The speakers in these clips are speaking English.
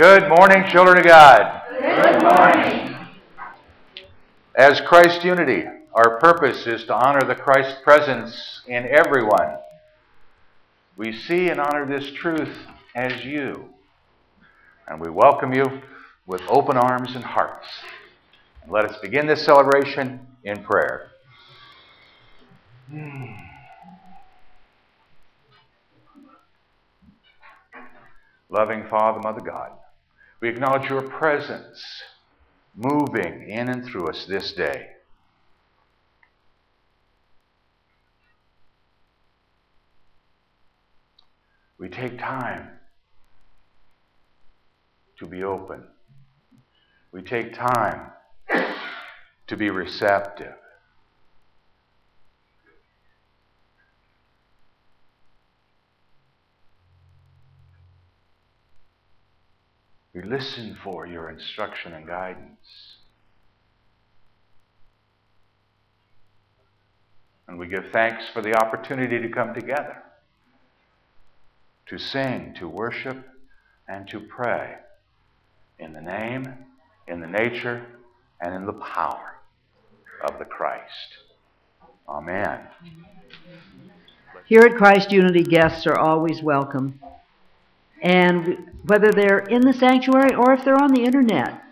Good morning, children of God. Good morning. As Christ unity, our purpose is to honor the Christ presence in everyone. We see and honor this truth as you, and we welcome you with open arms and hearts. And let us begin this celebration in prayer. Loving Father, Mother God, we acknowledge your presence moving in and through us this day. We take time to be open. We take time to be receptive. We listen for your instruction and guidance. And we give thanks for the opportunity to come together, to sing, to worship, and to pray in the name, in the nature, and in the power of the Christ. Amen. Here at Christ Unity, guests are always welcome. And whether they're in the sanctuary or if they're on the internet,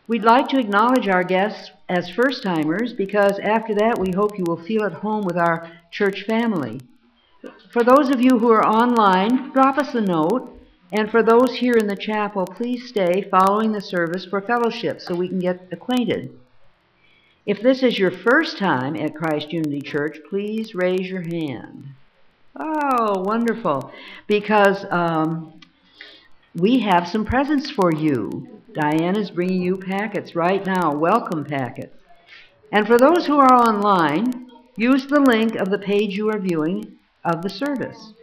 we'd like to acknowledge our guests as first-timers because after that we hope you will feel at home with our church family. For those of you who are online, drop us a note. And for those here in the chapel, please stay following the service for fellowship so we can get acquainted. If this is your first time at Christ Unity Church, please raise your hand. Oh, wonderful. Because we have some presents for you. Diane is bringing you packets right now, welcome packets. And for those who are online, use the link of the page you are viewing of the service.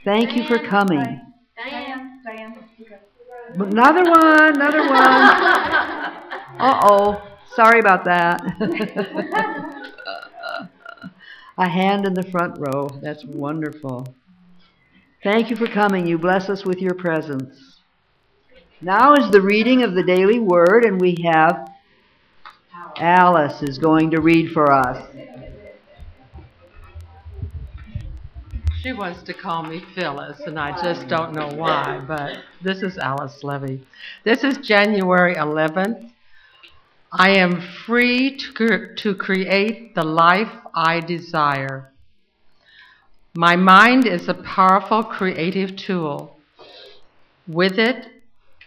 Thank you for coming. Diane. Another one. Uh-oh, sorry about that. A hand in the front row, that's wonderful. Thank you for coming. You bless us with your presence. Now is the reading of the daily word, and we have Alice is going to read for us. She wants to call me Phyllis, and I just don't know why, but this is Alice Levy. This is January 11th. I am free to create the life I desire. My mind is a powerful creative tool. With it,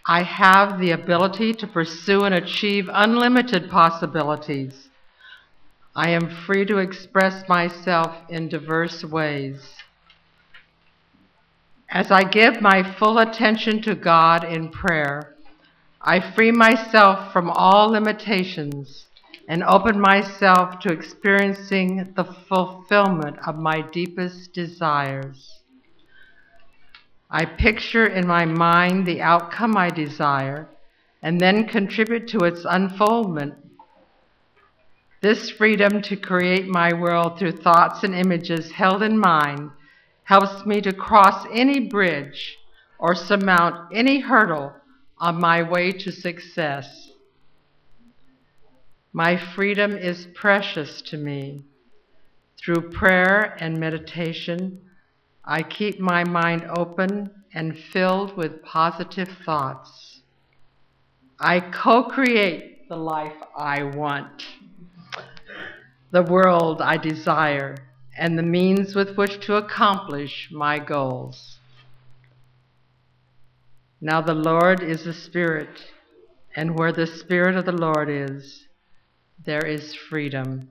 I have the ability to pursue and achieve unlimited possibilities. I am free to express myself in diverse ways. As I give my full attention to God in prayer, I free myself from all limitations and open myself to experiencing the fulfillment of my deepest desires. I picture in my mind the outcome I desire and then contribute to its unfoldment. This freedom to create my world through thoughts and images held in mind helps me to cross any bridge or surmount any hurdle on my way to success. My freedom is precious to me. Through prayer and meditation, I keep my mind open and filled with positive thoughts. I co-create the life I want, the world I desire, and the means with which to accomplish my goals. Now the Lord is the Spirit, and where the Spirit of the Lord is, there is freedom.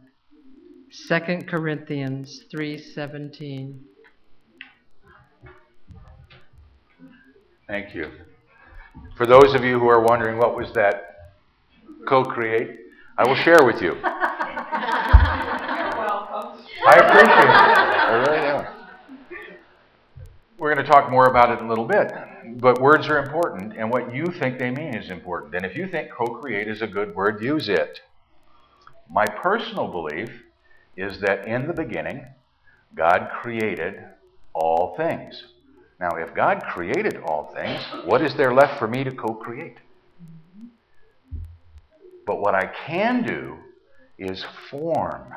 2 Corinthians 3:17. Thank you. For those of you who are wondering what was that co-create, I will share with you. I appreciate it. I really do. We're going to talk more about it in a little bit. But words are important, and what you think they mean is important. And if you think co-create is a good word, use it. My personal belief is that in the beginning, God created all things. Now, if God created all things, what is there left for me to co-create? But what I can do is form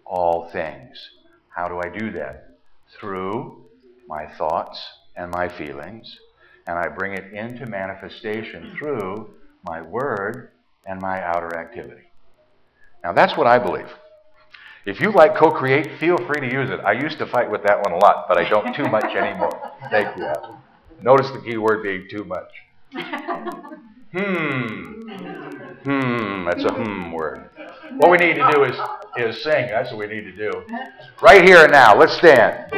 all things. How do I do that? Through my thoughts and my feelings, and I bring it into manifestation through my word and my outer activity. Now, that's what I believe. If you like co-create, feel free to use it. I used to fight with that one a lot, but I don't too much anymore. Thank you, Al. Notice the key word being too much. That's a word. What we need to do is sing. That's what we need to do. Right here and now. Let's stand.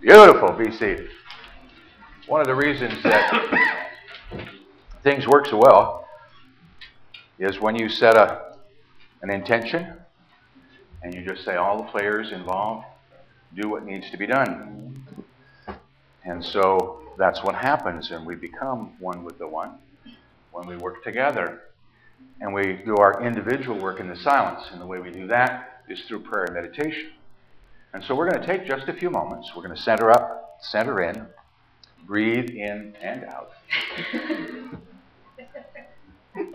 Beautiful. Be seated. One of the reasons that things work so well is when you set an intention and you just say all the players involved do what needs to be done. And so that's what happens, and we become one with the one when we work together. And we do our individual work in the silence, and the way we do that is through prayer and meditation. And so we're going to take just a few moments. We're going to center up, center in, breathe in and out.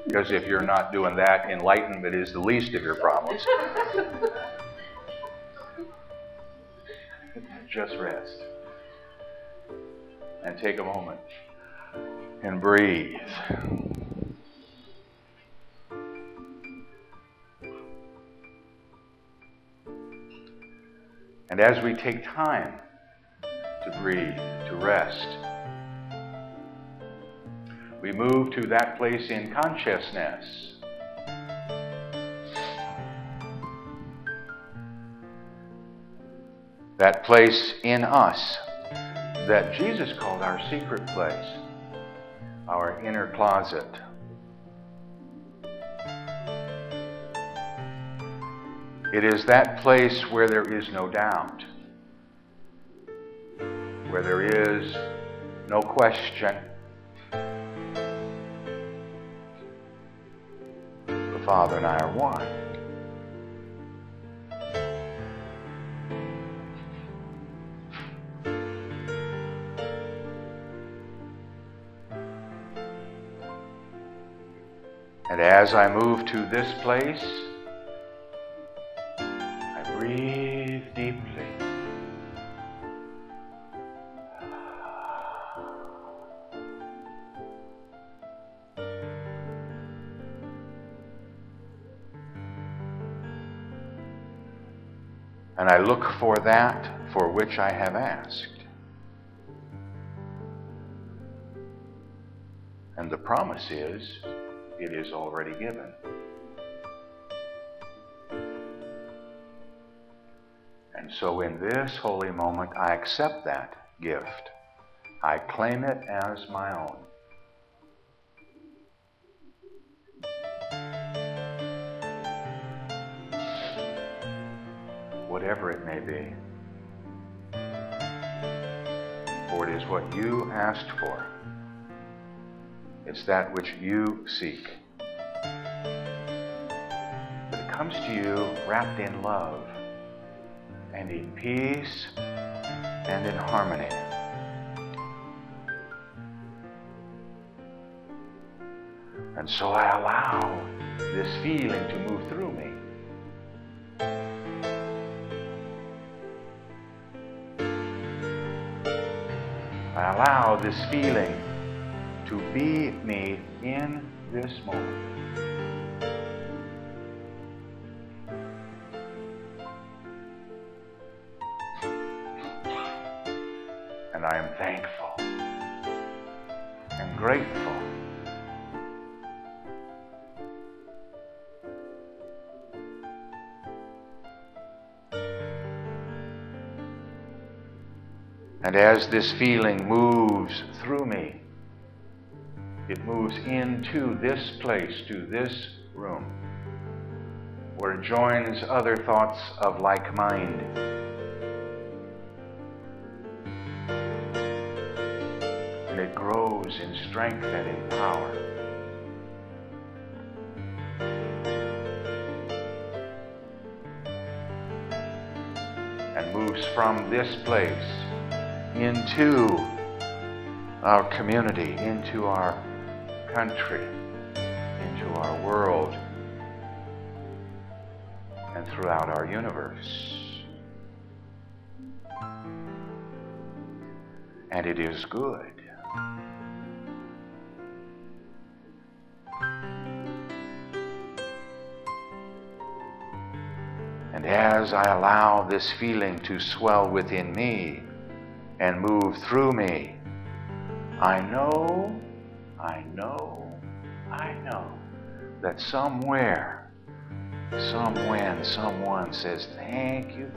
Because if you're not doing that, enlightenment is the least of your problems. Just rest. And take a moment and breathe. And as we take time to breathe, to rest, we move to that place in consciousness that place in us that Jesus called our secret place, our inner closet. It is that place where there is no doubt, where there is no question. The Father and I are one. And as I move to this place, I breathe deeply. and I look for that for which I have asked. And the promise is, it is already given. And so in this holy moment, I accept that gift. I claim it as my own. Whatever it may be. For it is what you asked for. It's that which you seek. But it comes to you wrapped in love and in peace and in harmony. And so I allow this feeling to move through me. I allow this feeling to be me in this moment. And I am thankful and grateful. And as this feeling moves through me, it moves into this place, to this room, where it joins other thoughts of like mind. And it grows in strength and in power. And moves from this place into our community, into our country, into our world, and throughout our universe. And it is good. And as I allow this feeling to swell within me and move through me, I know that somewhere, somewhen, someone says, thank you.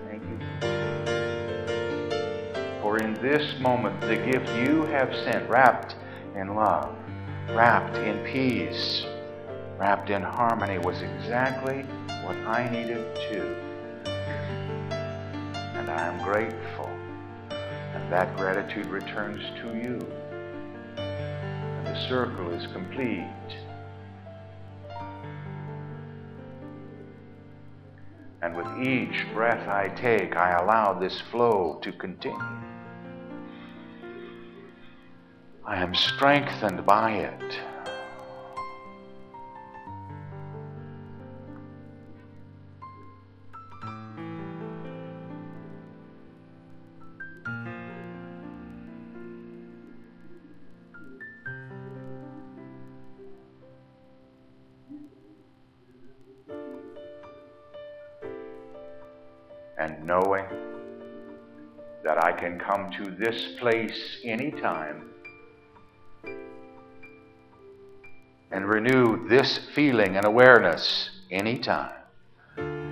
For in this moment, the gift you have sent, wrapped in love, wrapped in peace, wrapped in harmony, was exactly what I needed too. And I am grateful. And that gratitude returns to you. And the circle is complete. And with each breath I take, I allow this flow to continue. I am strengthened by it. And knowing that I can come to this place anytime and renew this feeling and awareness anytime,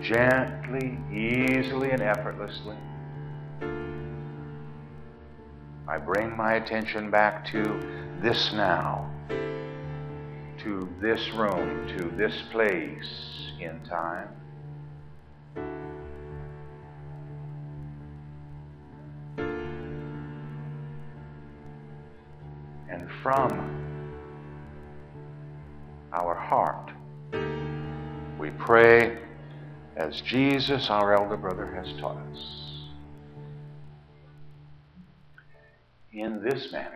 gently, easily, and effortlessly. I bring my attention back to this now, to this room, to this place in time. And from our heart, we pray as Jesus, our elder brother, has taught us. In this manner.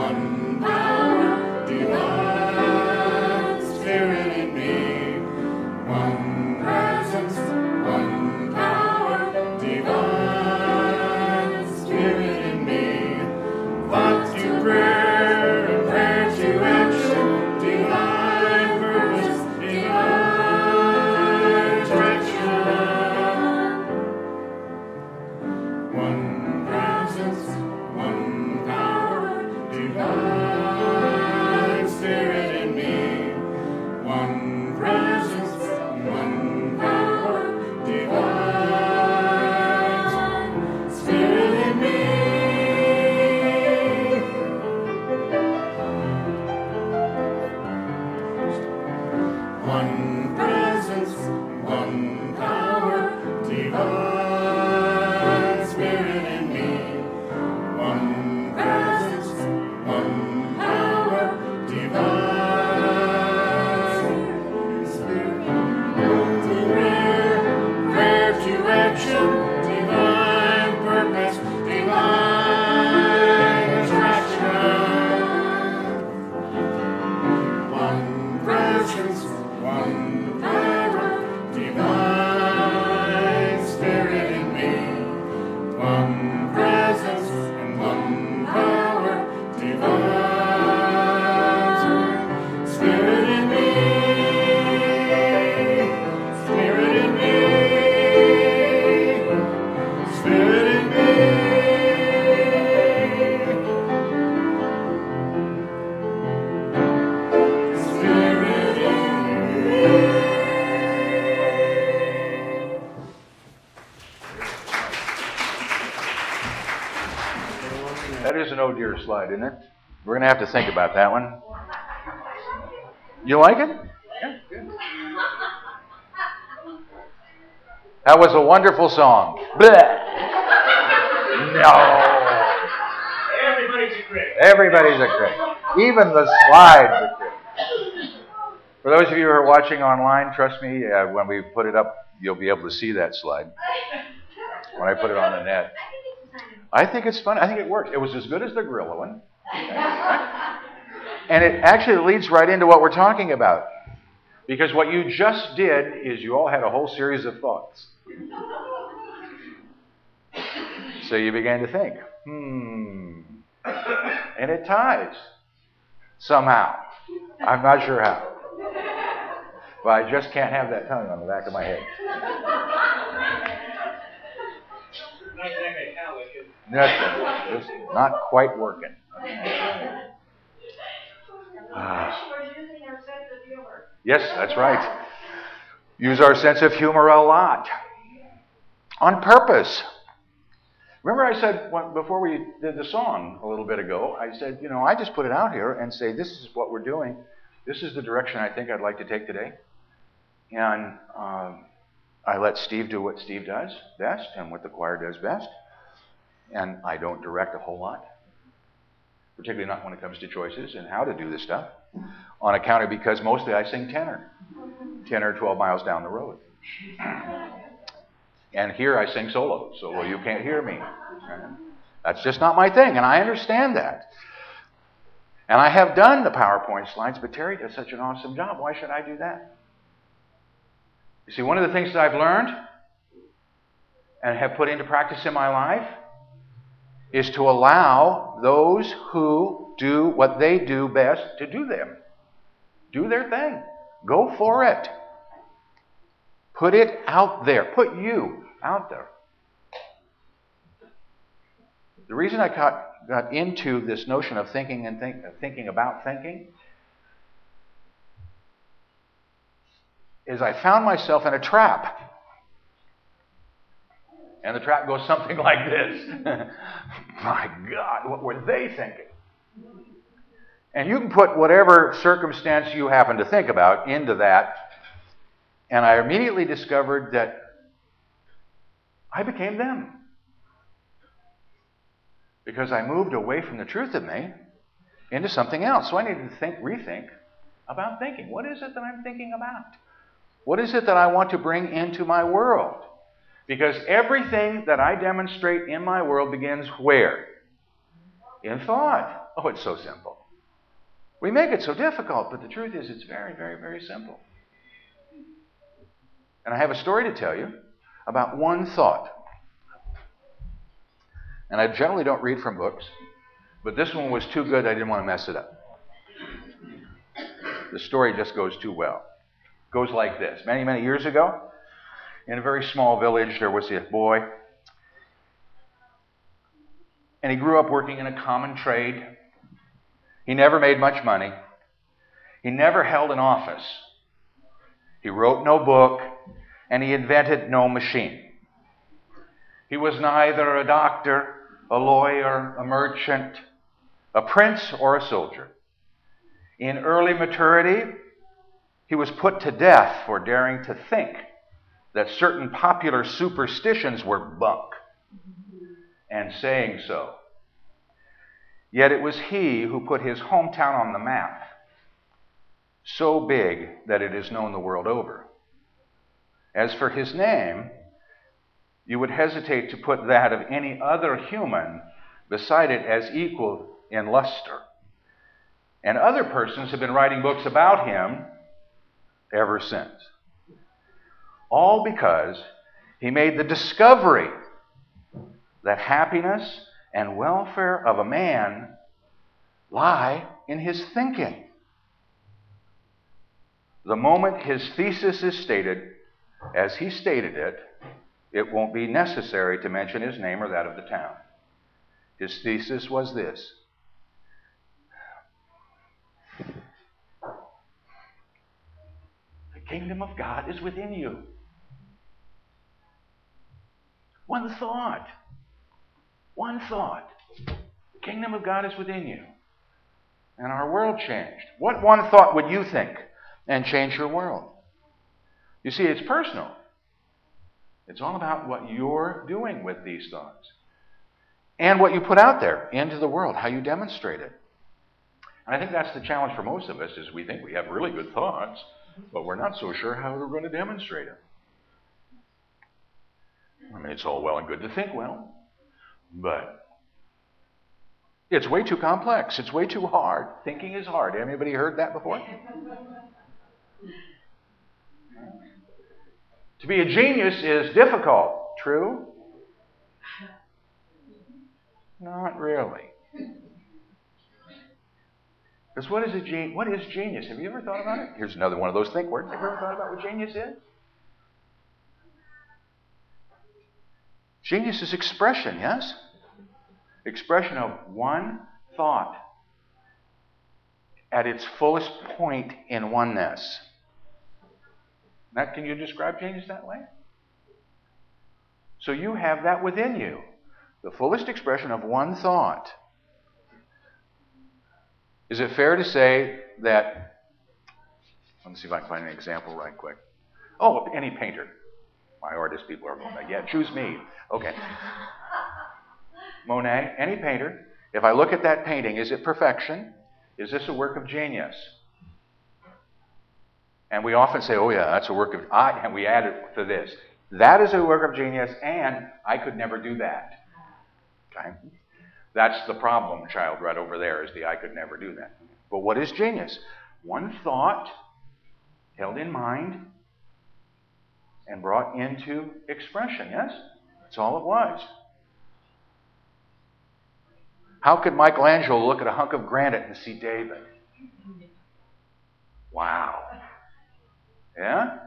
one power divine, Spirit in me, one presence, one power divine, Spirit in me, thought to prayer and prayer to action, divine purpose, divine direction. One presence, one power, divine Spirit in me. One presence, one power, divine Spirit in me. One presence, one power, divine Spirit in me. One presence, one power, divine Spirit. Prayer to action, divine purpose, divine attraction. One presence, one power, divine Spirit in me. One presence and one power, divine Spirit in me. Spirit in me. Spirit in me. Spirit in me. That is an oh dear slide, isn't it? We're going to have to think about that one. You like it? Yeah, good. That was a wonderful song. Bleh. No. Everybody's a critic. Everybody's a critic. Even the slides are critics. For those of you who are watching online, trust me, when we put it up, you'll be able to see that slide when I put it on the net. I think it's fun. I think it works. It was as good as the gorilla one. And it actually leads right into what we're talking about. Because what you just did is you all had a whole series of thoughts. So you began to think, and it ties somehow. I'm not sure how. But I just can't have that tongue on the back of my head. Not exactly how it is. Nothing. It's not quite working. Yes, that's right. Use our sense of humor a lot. On purpose. Remember I said, before we did the song a little bit ago, I said, I just put it out here and say, this is what we're doing. This is the direction I think I'd like to take today. And I let Steve do what Steve does best and what the choir does best. And I don't direct a whole lot, particularly not when it comes to choices and how to do this stuff, on account of because mostly I sing tenor, 10 or 12 miles down the road. And here I sing solo, so you can't hear me. That's just not my thing, and I understand that. And I have done the PowerPoint slides, but Terry does such an awesome job. Why should I do that? You see, one of the things that I've learned and have put into practice in my life is to allow those who do what they do best to do them. Do their thing. Go for it. Put it out there. Put you out there. The reason I got into this notion of thinking and thinking about thinking is I found myself in a trap. And the trap goes something like this. My God, what were they thinking? And you can put whatever circumstance you happen to think about into that. And I immediately discovered that I became them. Because I moved away from the truth of me into something else. So I needed to rethink about thinking. What is it that I'm thinking about? What is it that I want to bring into my world? Because everything that I demonstrate in my world begins where? In thought. Oh, it's so simple. We make it so difficult, but the truth is it's very, very, very simple. And I have a story to tell you about one thought. And I generally don't read from books, but this one was too good I didn't want to mess it up. The story just goes too well. It goes like this. Many, many years ago, in a very small village, there was a boy. And he grew up working in a common trade. He never made much money. He never held an office. He wrote no book, and he invented no machine. He was neither a doctor, a lawyer, a merchant, a prince, or a soldier. In early maturity, he was put to death for daring to think that certain popular superstitions were bunk, and saying so. Yet it was he who put his hometown on the map, so big that it is known the world over. As for his name, you would hesitate to put that of any other human beside it as equal in luster. And other persons have been writing books about him ever since. All because he made the discovery that happiness and welfare of a man lie in his thinking. The moment his thesis is stated, as he stated it, it won't be necessary to mention his name or that of the town. His thesis was this: the kingdom of God is within you. One thought. One thought. The kingdom of God is within you. And our world changed. What one thought would you think and change your world? You see, it's personal. It's all about what you're doing with these thoughts. And what you put out there into the world, how you demonstrate it. And I think that's the challenge for most of us, is we think we have really good thoughts, but we're not so sure how we're going to demonstrate it. I mean, it's all well and good to think well, but it's way too complex. It's way too hard. Thinking is hard. Anybody heard that before? To be a genius is difficult. True? Not really. Because what is genius? Have you ever thought about it? Here's another one of those think words. Have you ever thought about what genius is? Genius is expression, yes? Expression of one thought at its fullest point in oneness. Now, can you describe genius that way? So you have that within you. The fullest expression of one thought. Is it fair to say that, let me see if I can find an example right quick. Oh, any painter. My artist people are going, yeah, choose me. Okay. Monet, any painter. If I look at that painting, is it perfection? Is this a work of genius? And we often say, oh yeah, that's a work of, and we add it to this. That is a work of genius, and I could never do that. Okay? That's the problem child right over there, is the I could never do that. But what is genius? One thought held in mind and brought into expression, yes? That's all it was. How could Michelangelo look at a hunk of granite and see David? Wow. Yeah?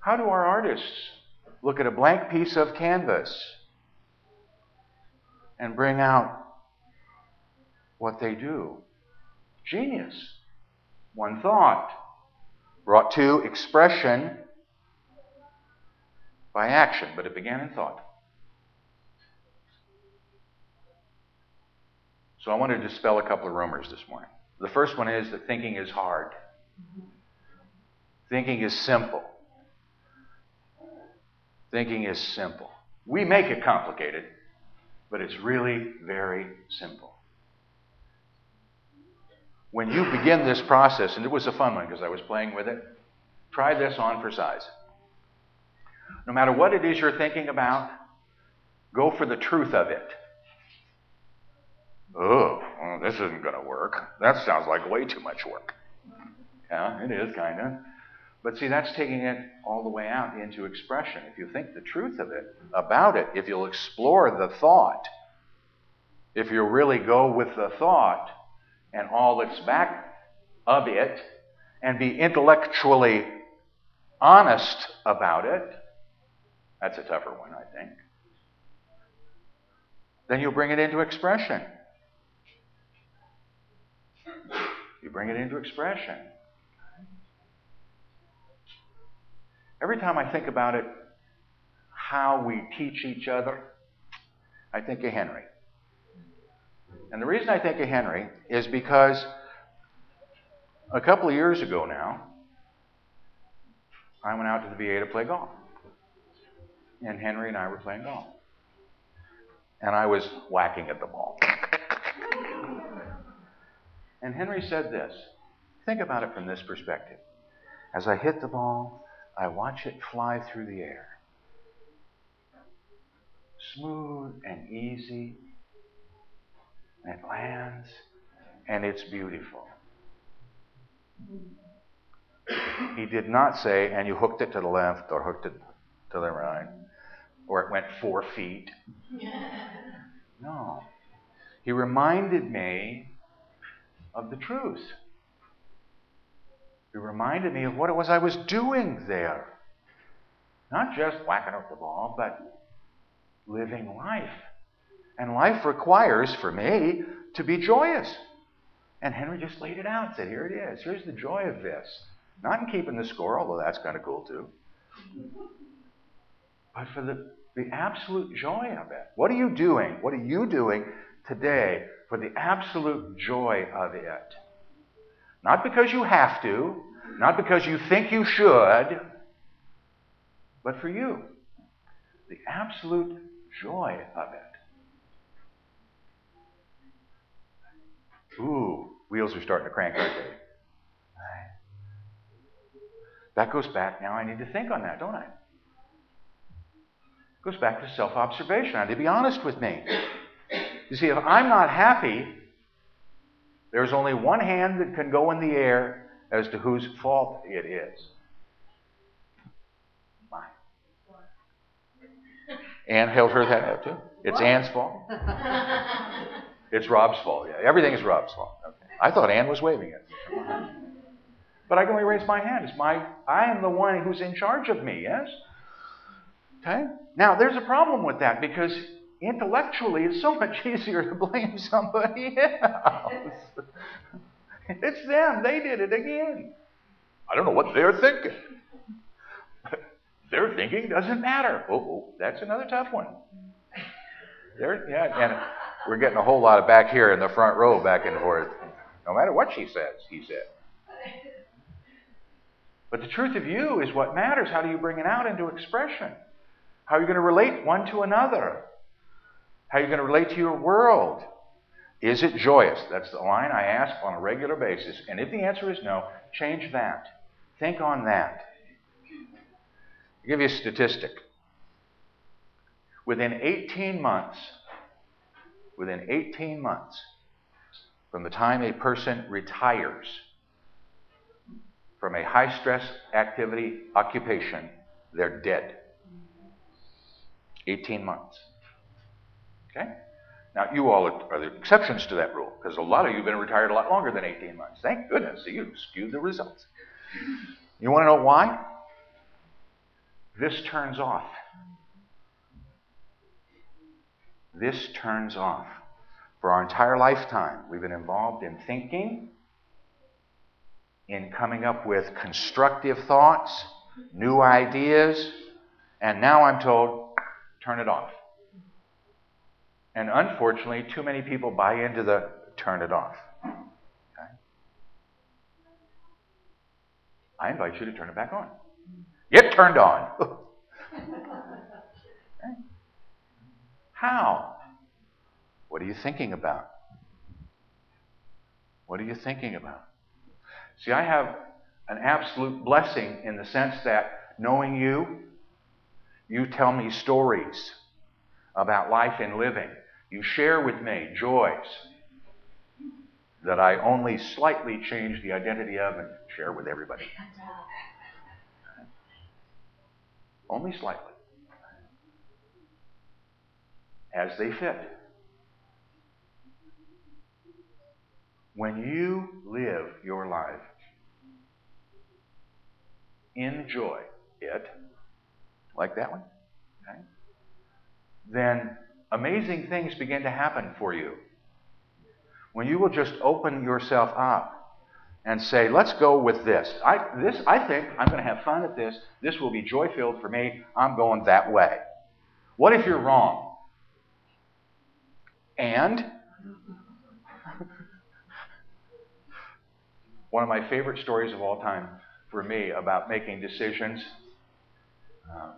How do our artists look at a blank piece of canvas and bring out what they do? Genius. One thought brought to expression by action, but it began in thought. So I wanted to dispel a couple of rumors this morning. The first one is that thinking is hard. Thinking is simple. Thinking is simple. We make it complicated, but it's really very simple. When you begin this process, and it was a fun one because I was playing with it, try this on for size. No matter what it is you're thinking about, go for the truth of it. Oh, well, this isn't going to work. That sounds like way too much work. Yeah, it is, kind of. But see, that's taking it all the way out into expression. If you think the truth of it, about it, if you'll explore the thought, if you'll really go with the thought and all that's back of it, and be intellectually honest about it, that's a tougher one, I think. Then you'll bring it into expression. You bring it into expression. Every time I think about it, how we teach each other, I think of Henry. And the reason I think of Henry is because a couple of years ago now, I went out to the VA to play golf. And Henry and I were playing golf. And I was whacking at the ball. And Henry said this. Think about it from this perspective. As I hit the ball, I watch it fly through the air. Smooth and easy. And it lands, and it's beautiful. He did not say, and you hooked it to the left or hooked it to the right, or it went 4 feet. No. He reminded me of the truth. He reminded me of what it was I was doing there. Not just whacking up the ball, but living life. And life requires, for me, to be joyous. And Henry just laid it out and said, here it is. Here's the joy of this. Not in keeping the score, although that's kind of cool too. But for the absolute joy of it. What are you doing? What are you doing today for the absolute joy of it? Not because you have to, not because you think you should, but for you. The absolute joy of it. Ooh, wheels are starting to crank, aren't they? That goes back, now I need to think on that, don't I? Goes back to self-observation. I need to be honest with me. You see, if I'm not happy, there's only one hand that can go in the air as to whose fault it is. Mine. Ann held her hand up too. It's Ann's fault. It's Rob's fault. Yeah, everything is Rob's fault. Okay. I thought Ann was waving it. But I can only raise my hand. I am the one who's in charge of me, yes? Okay? Now, there's a problem with that because intellectually it's so much easier to blame somebody else. It's them. They did it again. I don't know what they're thinking. Their thinking doesn't matter. Oh, that's another tough one. And we're getting a whole lot of back here in the front row, back and forth. No matter what she says, he said. But the truth of you is what matters. How do you bring it out into expression? How are you going to relate one to another? How are you going to relate to your world? Is it joyous? That's the line I ask on a regular basis. And if the answer is no, change that. Think on that. I'll give you a statistic. Within 18 months from the time a person retires from a high-stress activity, occupation, they're dead. 18 months. Okay? Now, you all are the exceptions to that rule, because a lot of you have been retired a lot longer than 18 months. Thank goodness. So you skewed the results. You want to know why? This turns off. This turns off. For our entire lifetime, we've been involved in thinking, in coming up with constructive thoughts, new ideas, and now I'm told, turn it off. And unfortunately, too many people buy into the turn it off. Okay? I invite you to turn it back on. Get turned on. Okay? How? What are you thinking about? What are you thinking about? See, I have an absolute blessing in the sense that knowing you tell me stories about life and living. You share with me joys that I only slightly change the identity of and share with everybody. Only slightly. As they fit. When you live your life, enjoy it, like that one, okay, then amazing things begin to happen for you. When you will just open yourself up and say, let's go with this. I think I'm going to have fun at this. This will be joy-filled for me. I'm going that way. What if you're wrong? And one of my favorite stories of all time for me about making decisions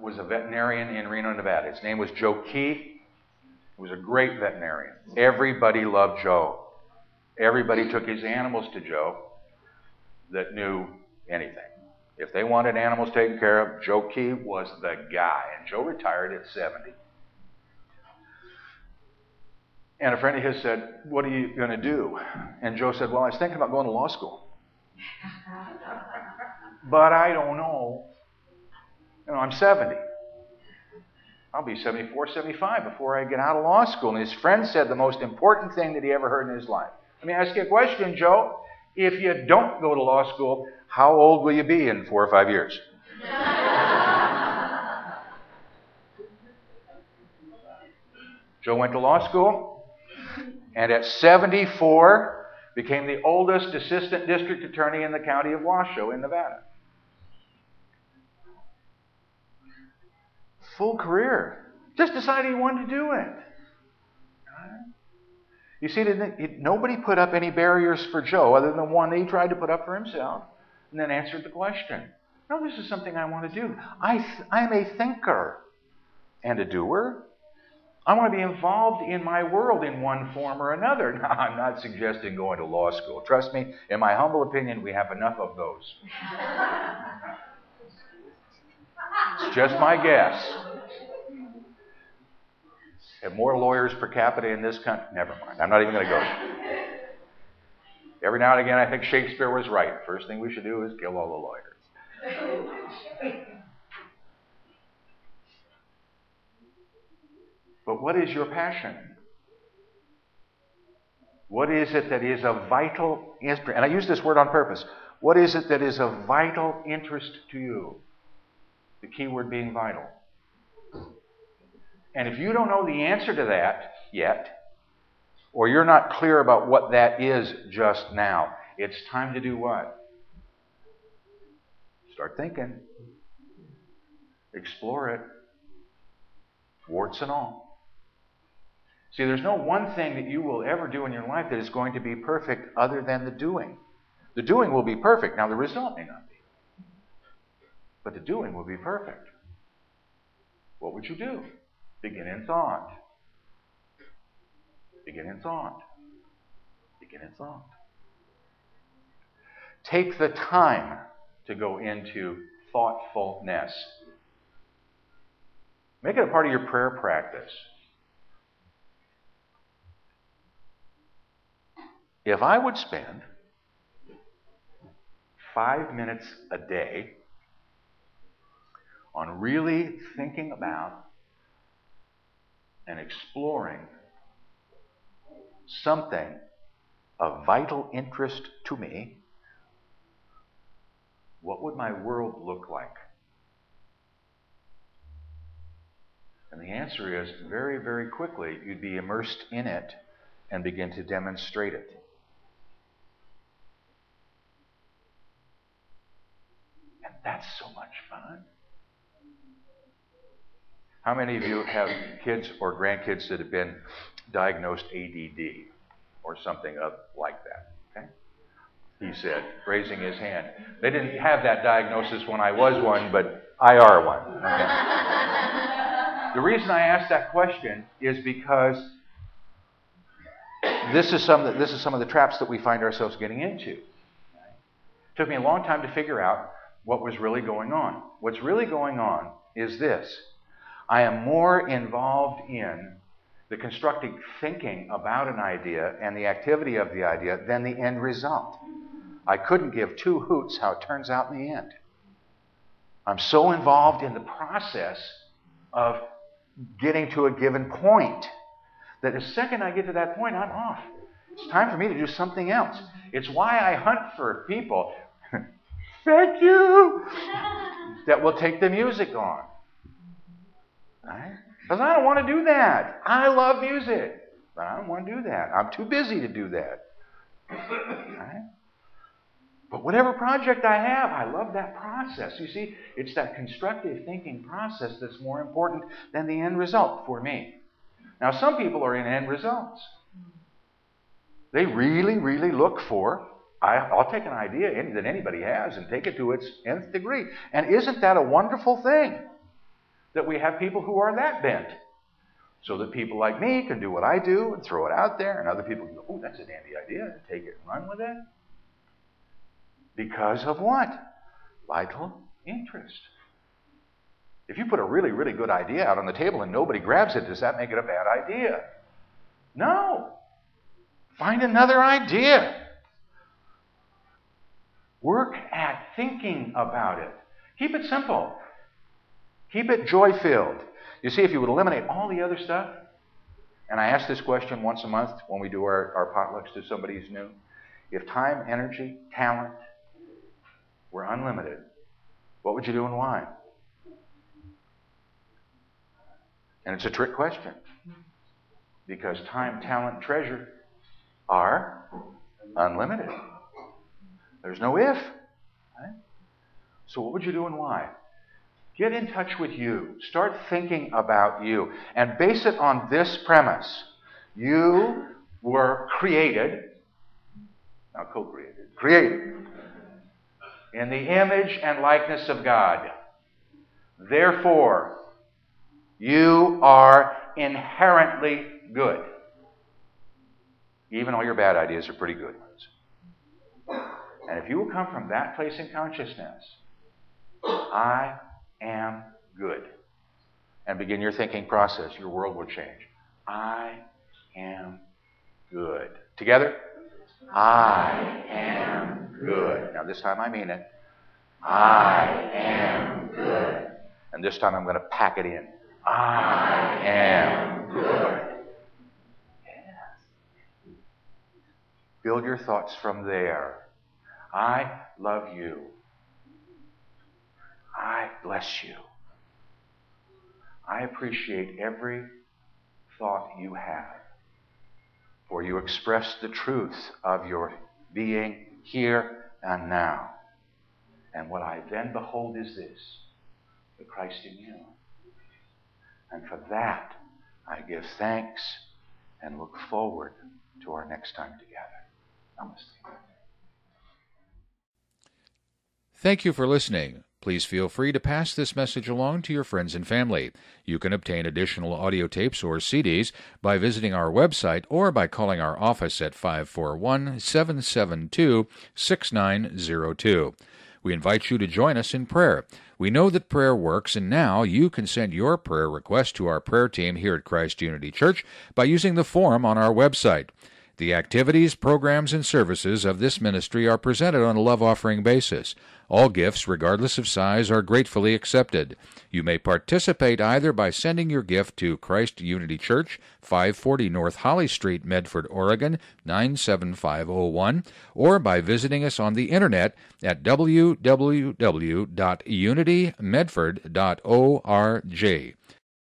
was a veterinarian in Reno, Nevada. His name was Joe Key. He was a great veterinarian. Everybody loved Joe. Everybody took his animals to Joe that knew anything. If they wanted animals taken care of, Joe Key was the guy. And Joe retired at 70. And a friend of his said, what are you going to do? And Joe said, well, I was thinking about going to law school. But I don't know. I'm 70. I'll be 74, 75 before I get out of law school. And his friend said the most important thing that he ever heard in his life. Let me ask you a question, Joe. If you don't go to law school, how old will you be in 4 or 5 years? Joe went to law school, and at 74 became the oldest assistant district attorney in the county of Washoe in Nevada. Full career. Just decided he wanted to do it. You see, nobody put up any barriers for Joe other than one that he tried to put up for himself and then answered the question. No, this is something I want to do. I'm a thinker and a doer. I want to be involved in my world in one form or another. Now, I'm not suggesting going to law school. Trust me, in my humble opinion, we have enough of those. It's just my guess. Have more lawyers per capita in this country. Never mind. I'm not even going to go there. Every now and again, I think Shakespeare was right. First thing we should do is kill all the lawyers. But what is your passion? What is it that is of vital interest? And I use this word on purpose. What is it that is of vital interest to you? The key word being vital. And if you don't know the answer to that yet, or you're not clear about what that is just now, it's time to do what? Start thinking. Explore it. Warts and all. See, there's no one thing that you will ever do in your life that is going to be perfect other than the doing. The doing will be perfect. Now, the result may not be. But the doing will be perfect. What would you do? Begin in thought. Begin in thought. Begin in thought. Take the time to go into thoughtfulness. Make it a part of your prayer practice. If I would spend 5 minutes a day on really thinking about and exploring something of vital interest to me, what would my world look like? And the answer is, very, very quickly, you'd be immersed in it and begin to demonstrate it. And that's so much fun. How many of you have kids or grandkids that have been diagnosed ADD or something like that? Okay? He said, raising his hand. They didn't have that diagnosis when I was one, but I are one. Okay? The reason I asked that question is because this is some of the traps that we find ourselves getting into. It took me a long time to figure out what was really going on. What's really going on is this. I am more involved in the constructive thinking about an idea and the activity of the idea than the end result. I couldn't give two hoots how it turns out in the end. I'm so involved in the process of getting to a given point that the second I get to that point, I'm off. It's time for me to do something else. It's why I hunt for people, thank you, that will take the music on. Right? Because I don't want to do that. I love music, but I don't want to do that. I'm too busy to do that. Right? But whatever project I have, I love that process. You see, it's that constructive thinking process that's more important than the end result for me. Now, some people are in end results. They really, really look for, I'll take an idea that anybody has and take it to its nth degree. And isn't that a wonderful thing? That we have people who are that bent. So that people like me can do what I do and throw it out there, and other people can go, oh, that's a dandy idea, and take it and run with it. Because of what? Vital interest. If you put a really, really good idea out on the table and nobody grabs it, does that make it a bad idea? No. Find another idea. Work at thinking about it. Keep it simple. Keep it joy-filled. You see, if you would eliminate all the other stuff, and I ask this question once a month when we do our potlucks to somebody who's new, if time, energy, talent were unlimited, what would you do and why? And it's a trick question. Because time, talent, and treasure are unlimited. There's no if. Right? So what would you do and why? Get in touch with you. Start thinking about you. And base it on this premise. You were created, not co-created, created in the image and likeness of God. Therefore, you are inherently good. Even all your bad ideas are pretty good ones. And if you will come from that place in consciousness, I am good, and begin your thinking process, your world will change. I am good. Together? I am good. Now this time I mean it. I am good. And this time I'm going to pack it in. I am good. Yes. Build your thoughts from there. I love you. I bless you. I appreciate every thought you have, for you express the truth of your being here and now. And what I then behold is this, the Christ in you. And for that, I give thanks and look forward to our next time together. Namaste. Thank you for listening. Please feel free to pass this message along to your friends and family. You can obtain additional audio tapes or CDs by visiting our website or by calling our office at 541-772-6902. We invite you to join us in prayer. We know that prayer works, and now you can send your prayer request to our prayer team here at Christ Unity Church by using the form on our website. The activities, programs, and services of this ministry are presented on a love offering basis. All gifts, regardless of size, are gratefully accepted. You may participate either by sending your gift to Christ Unity Church, 540 North Holly Street, Medford, Oregon, 97501, or by visiting us on the internet at www.unitymedford.org.